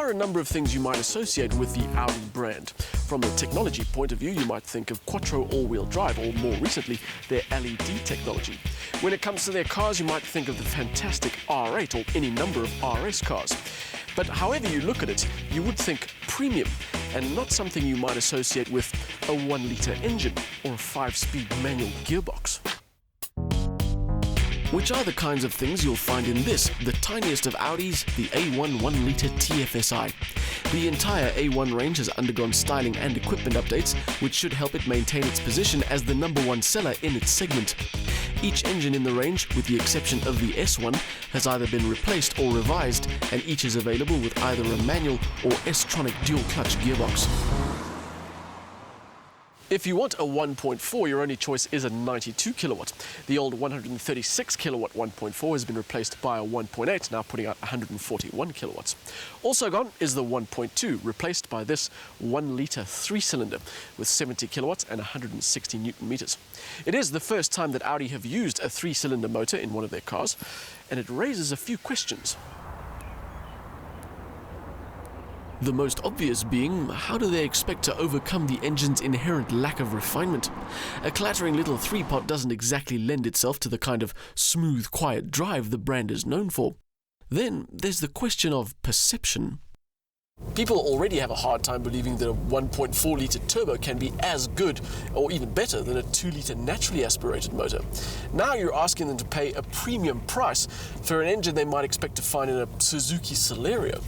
are a number of things you might associate with the Audi brand. From a technology point of view, you might think of Quattro all-wheel drive, or more recently, their LED technology. When it comes to their cars, you might think of the fantastic R8 or any number of RS cars. But however you look at it, you would think premium, and not something you might associate with a 1-litre engine or a 5-speed manual gearbox. Which are the kinds of things you'll find in this, the tiniest of Audis, the A1 1-litre TFSI. The entire A1 range has undergone styling and equipment updates, which should help it maintain its position as the number 1 seller in its segment. Each engine in the range, with the exception of the S1, has either been replaced or revised, and each is available with either a manual or S-tronic dual-clutch gearbox. If you want a 1.4, your only choice is a 92 kilowatt. The old 136 kilowatt 1.4 has been replaced by a 1.8, now putting out 141 kilowatts. Also gone is the 1.2, replaced by this 1-litre 3-cylinder with 70 kilowatts and 160 newton meters. It is the first time that Audi have used a 3-cylinder motor in one of their cars, and it raises a few questions. The most obvious being, how do they expect to overcome the engine's inherent lack of refinement? A clattering little 3-pot doesn't exactly lend itself to the kind of smooth, quiet drive the brand is known for. Then there's the question of perception. People already have a hard time believing that a 1.4-litre turbo can be as good or even better than a 2-litre naturally aspirated motor. Now you're asking them to pay a premium price for an engine they might expect to find in a Suzuki Celerio.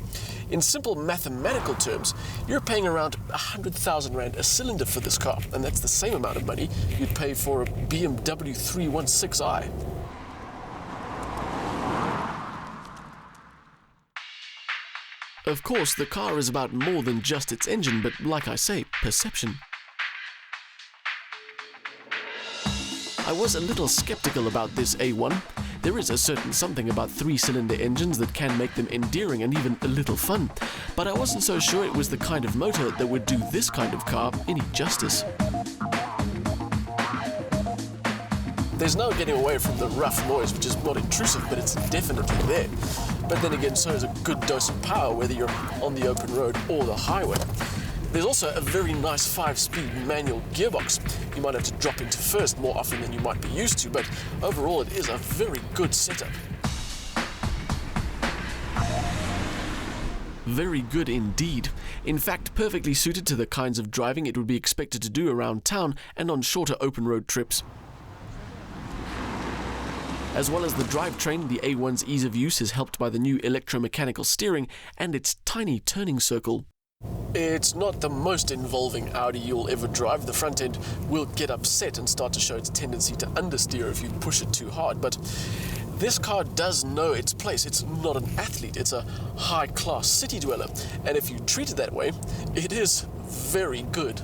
In simple mathematical terms, you're paying around 100,000 Rand a cylinder for this car, and that's the same amount of money you'd pay for a BMW 316i. Of course, the car is about more than just its engine, but like I say, perception. I was a little skeptical about this A1. There is a certain something about 3-cylinder engines that can make them endearing and even a little fun, but I wasn't so sure it was the kind of motor that would do this kind of car any justice. There's no getting away from the rough noise, which is not intrusive, but it's definitely there. But then again, so is a good dose of power, whether you're on the open road or the highway. There's also a very nice 5-speed manual gearbox. You might have to drop into first more often than you might be used to, but overall it is a very good setup. Very good indeed. In fact, perfectly suited to the kinds of driving it would be expected to do around town and on shorter open road trips. As well as the drivetrain, the A1's ease of use is helped by the new electromechanical steering and its tiny turning circle. It's not the most involving Audi you'll ever drive. The front end will get upset and start to show its tendency to understeer if you push it too hard, but this car does know its place. It's not an athlete, it's a high-class city dweller, and if you treat it that way, it is very good.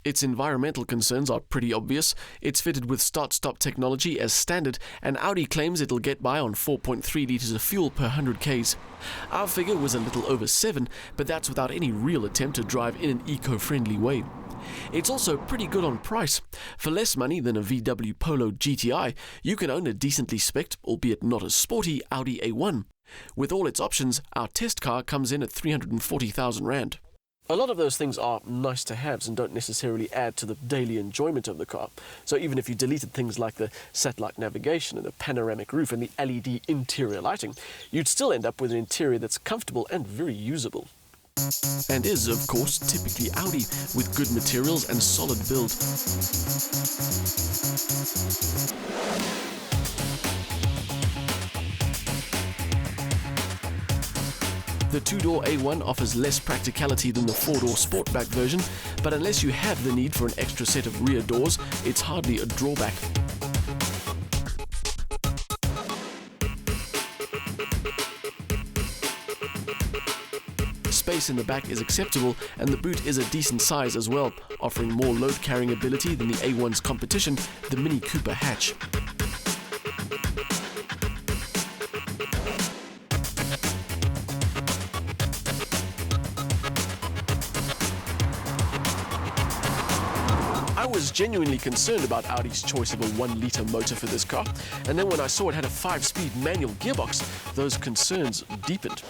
Its environmental concerns are pretty obvious. It's fitted with start-stop technology as standard, and Audi claims it'll get by on 4.3 litres of fuel per 100 k's. Our figure was a little over 7, but that's without any real attempt to drive in an eco-friendly way. It's also pretty good on price. For less money than a VW Polo GTI, you can own a decently spec'd, albeit not as sporty, Audi A1. With all its options, our test car comes in at 340,000 Rand. A lot of those things are nice to haves and don't necessarily add to the daily enjoyment of the car. So even if you deleted things like the satellite navigation and the panoramic roof and the LED interior lighting, you'd still end up with an interior that's comfortable and very usable. And is, of course, typically Audi, with good materials and solid build. The 2-door A1 offers less practicality than the 4-door Sportback version, but unless you have the need for an extra set of rear doors, it's hardly a drawback. Space in the back is acceptable, and the boot is a decent size as well, offering more load-carrying ability than the A1's competition, the Mini Cooper hatch. I was genuinely concerned about Audi's choice of a 1-litre motor for this car, and then when I saw it had a 5-speed manual gearbox, those concerns deepened.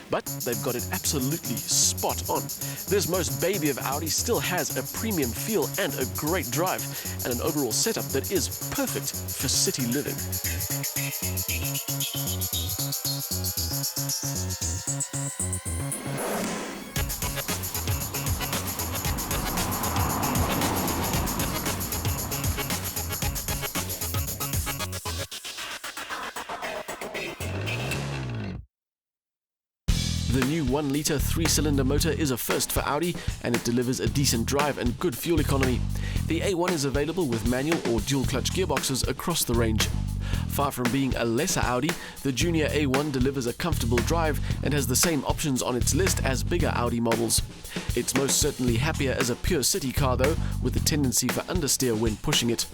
But they've got it absolutely spot on. This most baby of Audi still has a premium feel and a great drive, and an overall setup that is perfect for city living. The new 1-litre 3-cylinder motor is a first for Audi, and it delivers a decent drive and good fuel economy. The A1 is available with manual or dual-clutch gearboxes across the range. Far from being a lesser Audi, the junior A1 delivers a comfortable drive and has the same options on its list as bigger Audi models. It's most certainly happier as a pure city car though, with a tendency for understeer when pushing it.